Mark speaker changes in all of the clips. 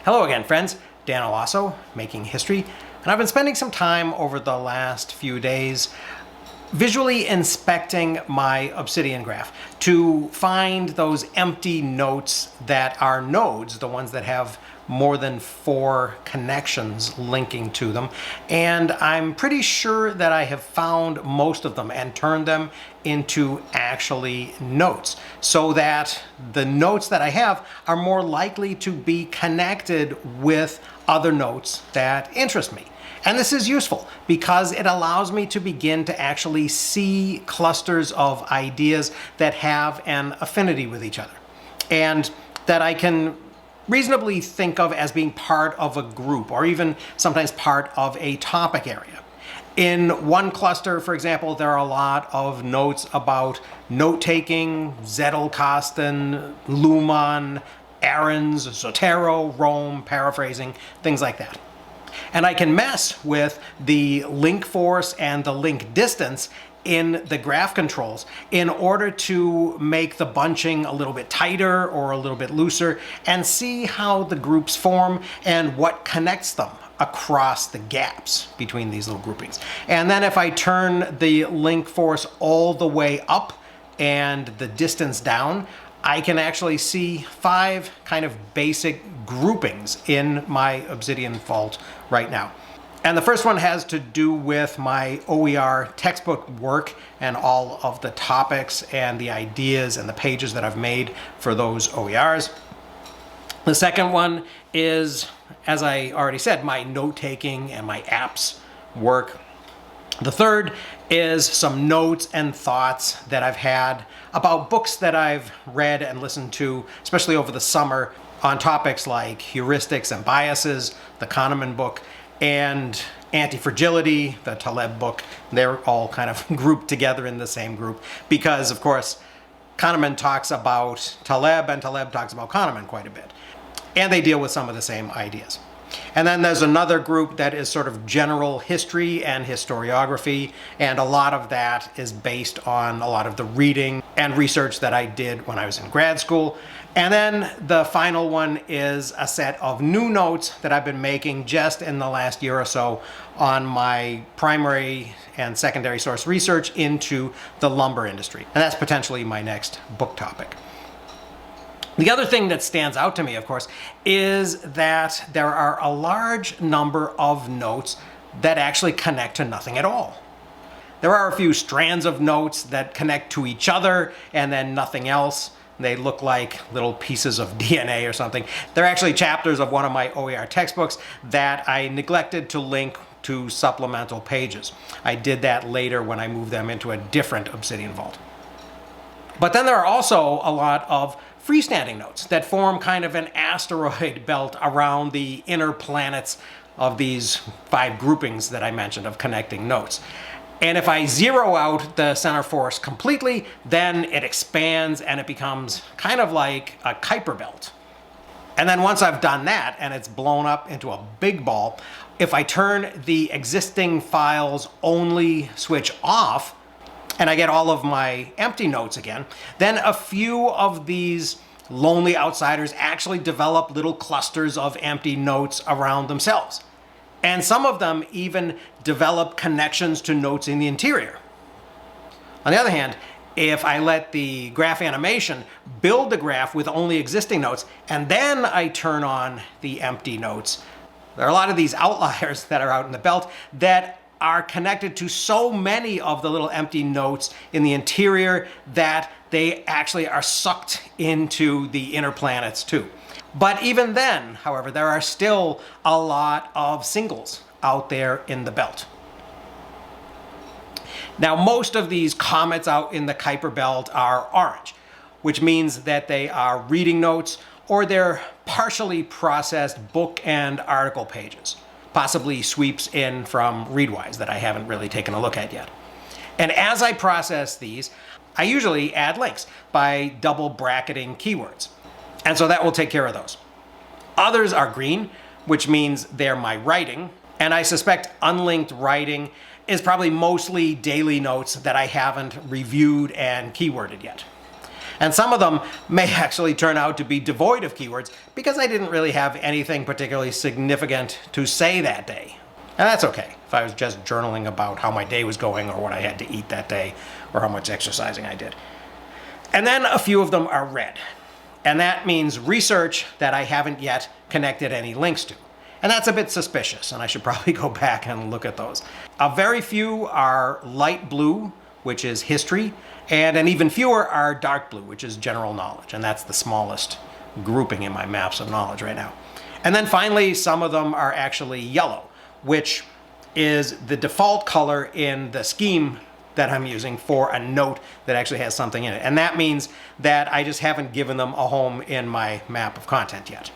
Speaker 1: Hello again, friends. Dan Olasso, Making History, and I've been spending some time over the last few days visually inspecting my Obsidian Graph to find those empty notes that are nodes, the ones that have more than 4 connections linking to them. And I'm pretty sure that I have found most of them and turned them into actually notes, so that the notes that I have are more likely to be connected with other notes that interest me. And this is useful because it allows me to begin to actually see clusters of ideas that have an affinity with each other, and that I can reasonably think of as being part of a group, or even sometimes part of a topic area. In one cluster, for example, there are a lot of notes about note-taking, Zettelkasten, Luhmann, Ahrens, Zotero, Rome, paraphrasing, things like that. And I can mess with the link force and the link distance in the graph controls in order to make the bunching a little bit tighter or a little bit looser, and see how the groups form and what connects them across the gaps between these little groupings. And then if I turn the link force all the way up and the distance down, I can actually see 5 kind of basic groupings in my Obsidian vault right now. And the first one has to do with my OER textbook work and all of the topics and the ideas and the pages that I've made for those OERs. The second one is, as I already said, my note-taking and my apps work. The third is some notes and thoughts that I've had about books that I've read and listened to, especially over the summer, on topics like heuristics and biases, the Kahneman book, and anti-fragility, the Taleb book. They're all kind of grouped together in the same group because, of course, Kahneman talks about Taleb and Taleb talks about Kahneman quite a bit. And they deal with some of the same ideas. And then there's another group that is sort of general history and historiography, and a lot of that is based on a lot of the reading and research that I did when I was in grad school. And then the final one is a set of new notes that I've been making just in the last year or so on my primary and secondary source research into the lumber industry. And that's potentially my next book topic. The other thing that stands out to me, of course, is that there are a large number of notes that actually connect to nothing at all. There are a few strands of notes that connect to each other and then nothing else. They look like little pieces of DNA or something. They're actually chapters of one of my OER textbooks that I neglected to link to supplemental pages. I did that later when I moved them into a different Obsidian vault. But then there are also a lot of freestanding notes that form kind of an asteroid belt around the inner planets of these 5 groupings that I mentioned of connecting notes. And if I zero out the center force completely, then it expands and it becomes kind of like a Kuiper Belt. And then once I've done that and it's blown up into a big ball, if I turn the existing files only switch off, and I get all of my empty notes again, then a few of these lonely outsiders actually develop little clusters of empty notes around themselves. And some of them even develop connections to notes in the interior. On the other hand, if I let the graph animation build the graph with only existing notes, and then I turn on the empty notes, there are a lot of these outliers that are out in the belt that are connected to so many of the little empty notes in the interior that they actually are sucked into the inner planets too. But even then, however, there are still a lot of singles out there in the belt. Now, most of these comets out in the Kuiper Belt are orange, which means that they are reading notes or they're partially processed book and article pages, possibly sweeps in from Readwise that I haven't really taken a look at yet. And as I process these, I usually add links by double bracketing keywords. And so that will take care of those. Others are green, which means they're my writing. And I suspect unlinked writing is probably mostly daily notes that I haven't reviewed and keyworded yet. And some of them may actually turn out to be devoid of keywords because I didn't really have anything particularly significant to say that day. And that's okay if I was just journaling about how my day was going or what I had to eat that day or how much exercising I did. And then a few of them are red. And that means research that I haven't yet connected any links to. And that's a bit suspicious, and I should probably go back and look at those. A very few are light blue, which is history, and an even fewer are dark blue, which is general knowledge, and that's the smallest grouping in my maps of knowledge right now. And then finally, some of them are actually yellow, which is the default color in the scheme that I'm using for a note that actually has something in it. And that means that I just haven't given them a home in my map of content yet.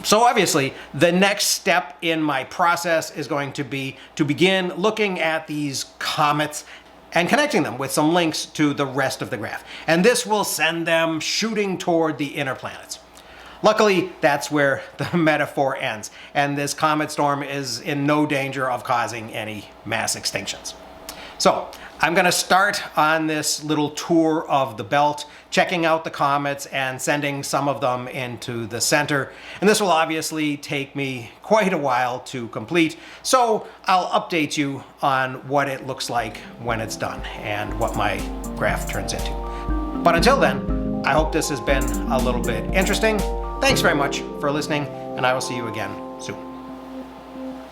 Speaker 1: So obviously, the next step in my process is going to be to begin looking at these comets and connecting them with some links to the rest of the graph. And this will send them shooting toward the inner planets. Luckily, that's where the metaphor ends, and this comet storm is in no danger of causing any mass extinctions. So I'm going to start on this little tour of the belt, checking out the comets and sending some of them into the center. And this will obviously take me quite a while to complete, so I'll update you on what it looks like when it's done and what my graph turns into. But until then, I hope this has been a little bit interesting. Thanks very much for listening, and I will see you again soon.